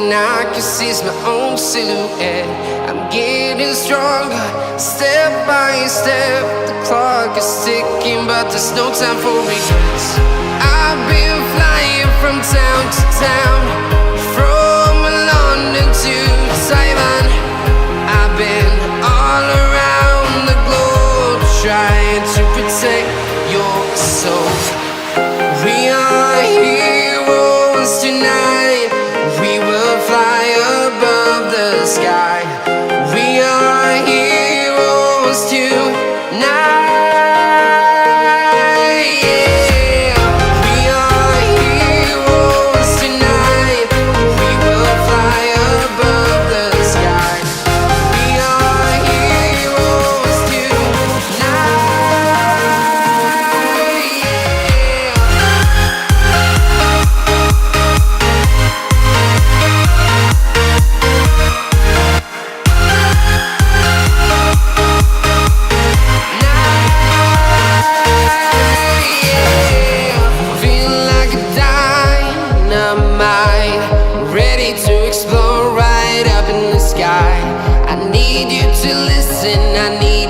and I can see my own silhouette. I'm getting stronger, step by step. The clock is ticking, but there's no time for regrets. I've been flying from town to town, from London to Taiwan. I've been all around the globe, trying to protect your soul. We are heroes tonight. We will fly above the sky. We are heroes tonight. Yeah. We are heroes tonight. We will fly above the sky. We are heroes tonight. Yeah. Feel like a dynamite, ready to explode right up in the sky. I need you to listen, I need